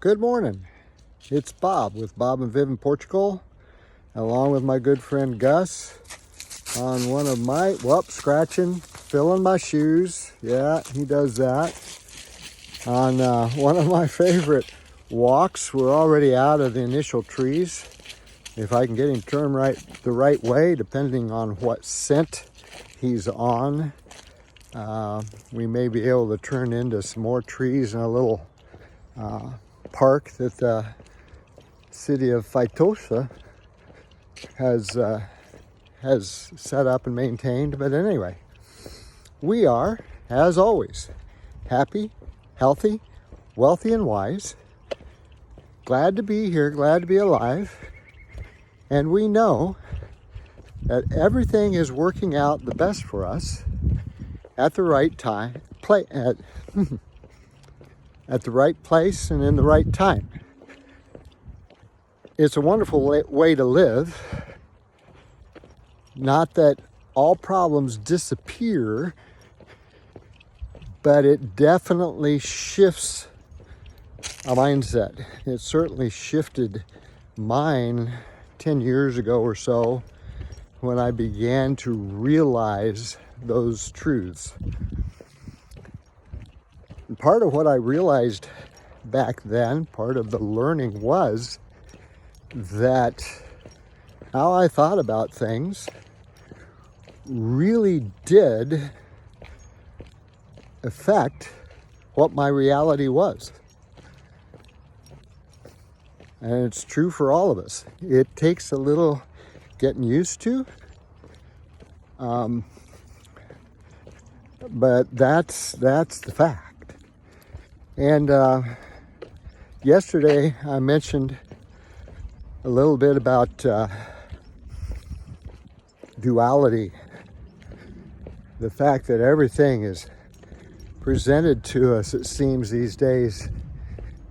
Good morning. It's Bob with Bob and Viv in Portugal, along with my good friend Gus on one of my, scratching, filling my shoes. Yeah, he does that. On one of my favorite walks. We're already out of the initial trees. If I can get him turned the right way, depending on what scent he's on, we may be able to turn into some more trees in a little park that the city of Feitosa has set up and maintained. But anyway, we are, as always, happy, healthy, wealthy, and wise. Glad to be here, glad to be alive. And we know that everything is working out the best for us at the right time, at the right place and in the right time. It's a wonderful way to live. Not that all problems disappear, but it definitely shifts a mindset. It certainly shifted mine 10 years ago or so when I began to realize those truths. And part of what I realized back then, part of the learning, was that how I thought about things really did affect what my reality was. And it's true for all of us. It takes a little getting used to, but that's the fact. And yesterday I mentioned a little bit about duality, the fact that everything is presented to us, it seems these days,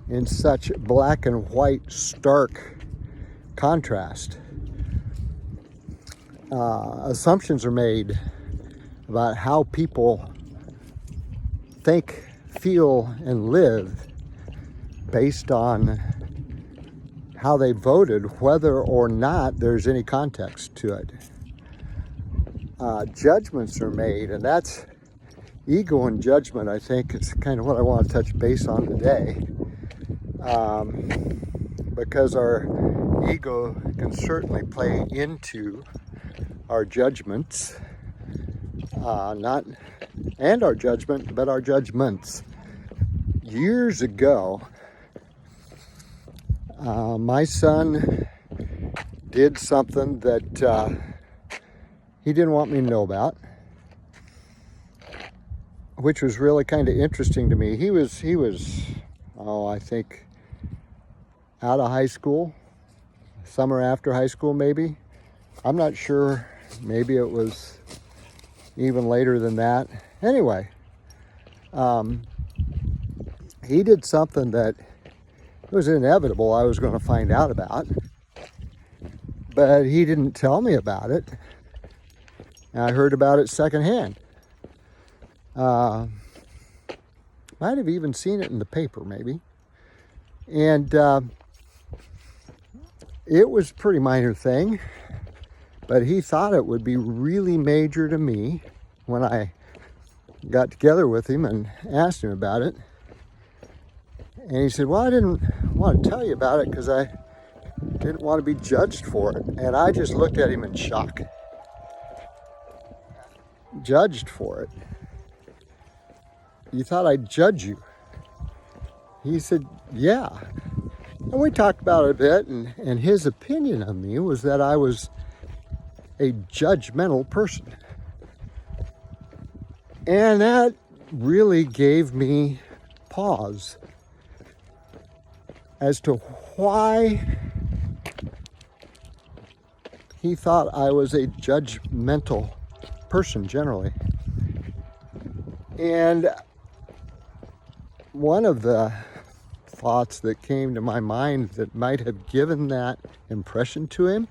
in such black and white, stark contrast. Assumptions are made about how people think, feel, and live based on how they voted, whether or not there's any context to it. Judgments are made, and that's ego and judgment. I think it's kind of what I want to touch base on today, because our ego can certainly play into our judgments, not and our judgment, but our judgments. Years ago, my son did something that he didn't want me to know about, which was really kind of interesting to me. He was, I think, out of high school, summer after high school maybe. I'm not sure. Maybe it was even later than that. Anyway, he did something that was inevitable I was going to find out about, but he didn't tell me about it. I heard about it secondhand. Might have even seen it in the paper, maybe. And it was a pretty minor thing, but he thought it would be really major to me when I got together with him and asked him about it. And he said, well, I didn't want to tell you about it because I didn't want to be judged for it. And I just looked at him in shock. Judged for it? You thought I'd judge you? He said, yeah. And we talked about it a bit, and his opinion of me was that I was a judgmental person. And that really gave me pause as to why he thought I was a judgmental person generally. And one of the thoughts that came to my mind that might have given that impression to him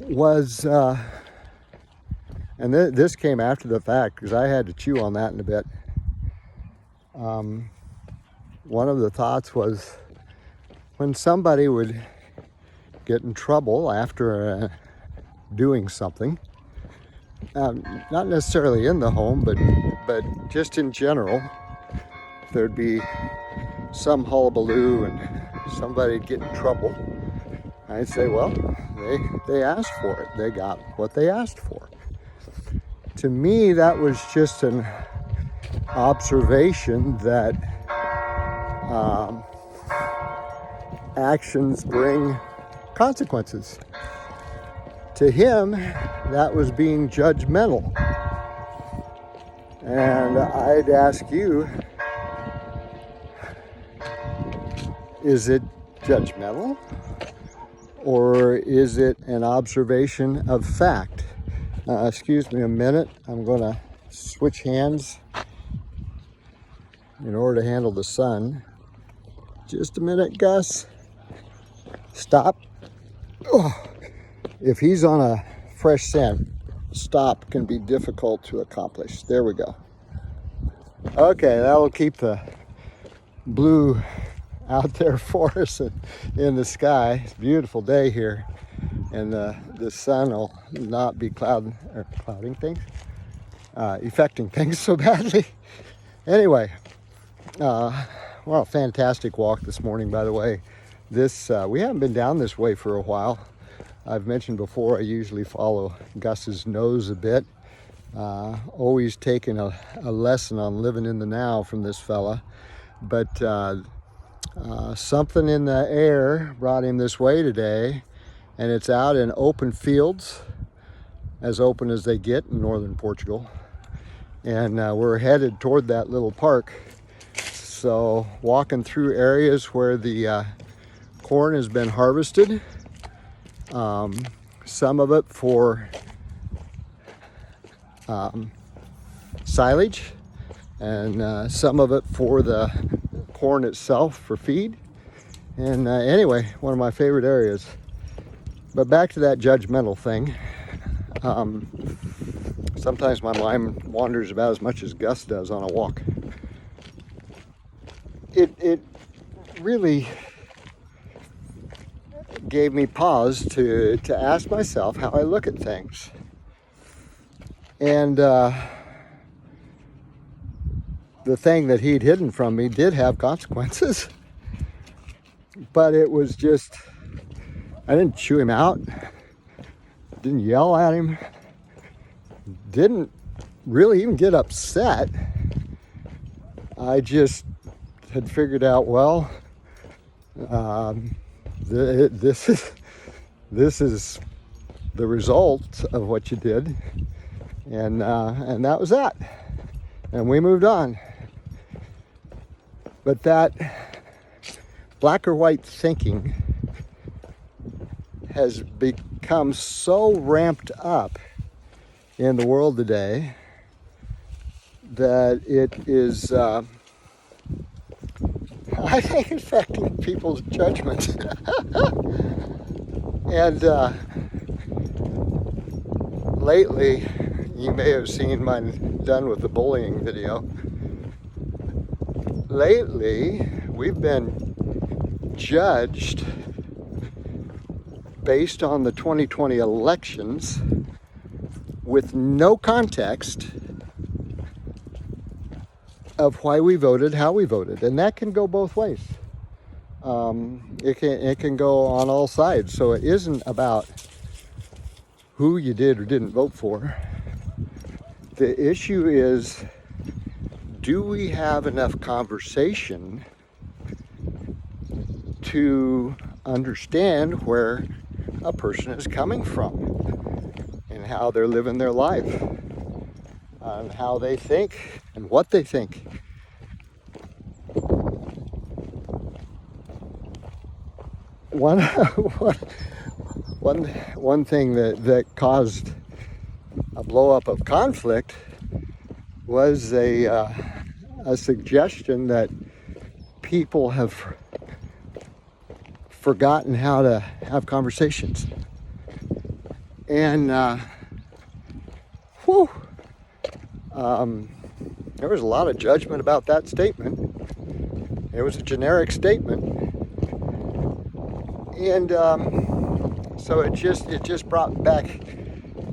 was, and this came after the fact because I had to chew on that in a bit. one of the thoughts was when somebody would get in trouble after doing something, not necessarily in the home, but just in general, there'd be some hullabaloo and somebody'd get in trouble. I'd say, well, they asked for it. They got what they asked for. To me, that was just an observation that actions bring consequences. To him, that was being judgmental. And I'd ask you, is it judgmental? Or is it an observation of fact? Excuse me a minute. I'm going to switch hands in order to handle the sun. Just a minute, Gus. Stop. Oh. If he's on a fresh scent, stop can be difficult to accomplish. There we go. Okay, that'll keep the blue out there for us in the sky. It's a beautiful day here, and the sun will not be clouding things, affecting things so badly. Anyway, well, fantastic walk this morning, by the way. We haven't been down this way for a while. I've mentioned before, I usually follow Gus's nose a bit. Always taking a lesson on living in the now from this fella. But something in the air brought him this way today, and it's out in open fields, as open as they get in northern Portugal. And we're headed toward that little park. So walking through areas where the corn has been harvested, some of it for silage, and some of it for the corn itself for feed. And anyway, one of my favorite areas. But back to that judgmental thing. Sometimes my mind wanders about as much as Gus does on a walk. It really gave me pause to ask myself how I look at things. And the thing that he'd hidden from me did have consequences. But it was just, I didn't chew him out, didn't yell at him, didn't really even get upset. I just had figured out, well, this is the result of what you did, and that was that, and we moved on. But that black or white thinking has become so ramped up in the world today that it is, I think, affecting people's judgment. And lately, you may have seen my Done with the Bullying video. Lately, we've been judged based on the 2020 elections with no context of why we voted, how we voted. And that can go both ways. It can go on all sides. So it isn't about who you did or didn't vote for. The issue is, do we have enough conversation to understand where a person is coming from and how they're living their life, and how they think and what they think? One thing that caused a blow up of conflict was a suggestion that people have forgotten how to have conversations. And there was a lot of judgment about that statement. It was a generic statement, and so it just brought back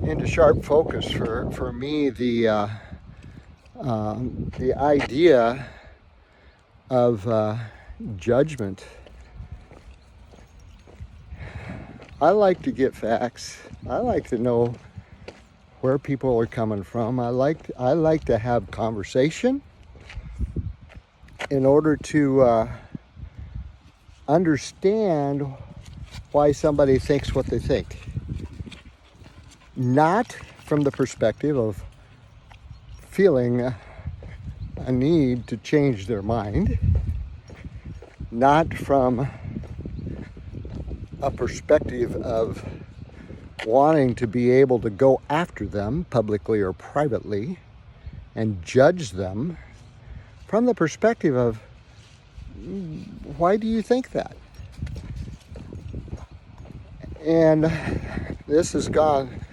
into sharp focus for me the idea of judgment. I like to get facts. I like to know where people are coming from. I like to have conversation in order to understand why somebody thinks what they think. Not from the perspective of feeling a need to change their mind. Not from a perspective of wanting to be able to go after them publicly or privately and judge them, from the perspective of, why do you think that? And this has gone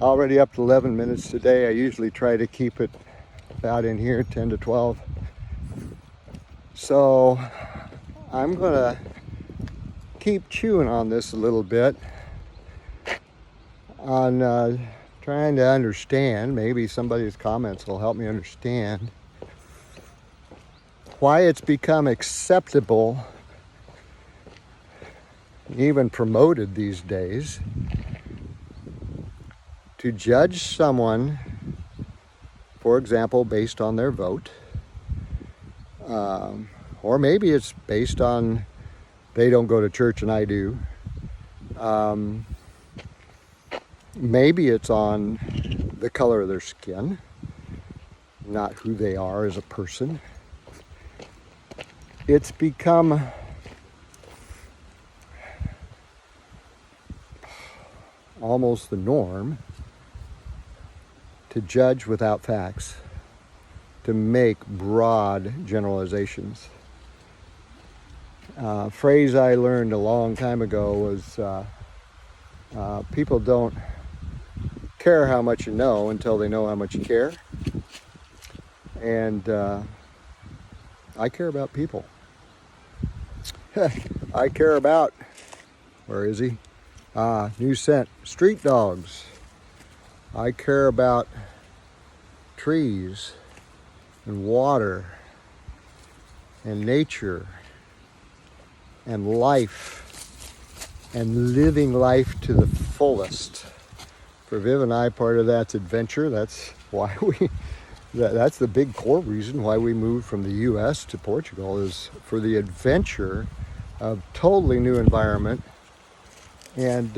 already up to 11 minutes today. I usually try to keep it about in here 10 to 12. So I'm gonna keep chewing on this a little bit, on trying to understand. Maybe somebody's comments will help me understand why it's become acceptable, even promoted these days, to judge someone, for example, based on their vote, or maybe it's based on they don't go to church and I do. Maybe it's on the color of their skin, not who they are as a person. It's become almost the norm to judge without facts, to make broad generalizations. A phrase I learned a long time ago was, people don't care how much you know until they know how much you care. And I care about people. I care about, where is he? New scent, street dogs. I care about trees and water and nature and life and living life to the fullest. For Viv and I, part of that's adventure. That's why that's the big core reason why we moved from the US to Portugal, is for the adventure of totally new environment and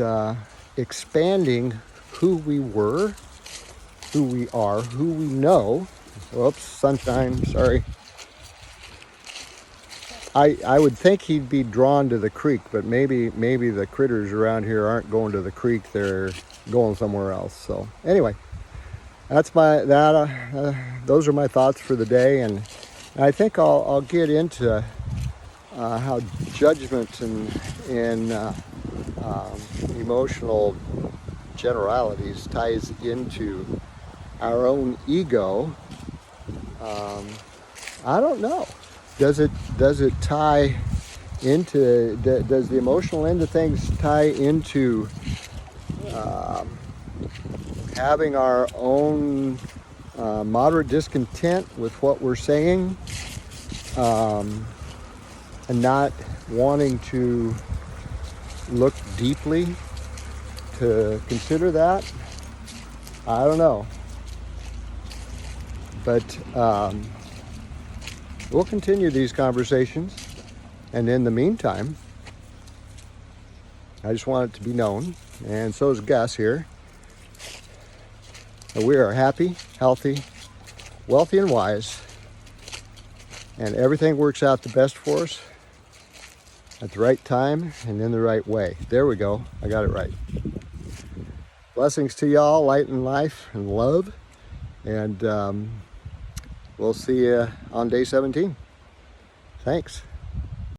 expanding who we were, who we are, who we know. Whoops, sunshine, sorry. I would think he'd be drawn to the creek, but maybe the critters around here aren't going to the creek, they're going somewhere else. So anyway, those are my thoughts for the day, and I think I'll get into how judgment and emotional generalities ties into our own ego. I don't know. Does it tie into, does the emotional end of things tie into having our own moderate discontent with what we're saying, and not wanting to look deeply to consider that? I don't know. But we'll continue these conversations. And in the meantime, I just want it to be known, and so is Gus here, that we are happy, healthy, wealthy, and wise, and everything works out the best for us at the right time and in the right way. There we go. I got it right. Blessings to y'all, light and life and love. And we'll see you on day 17. Thanks.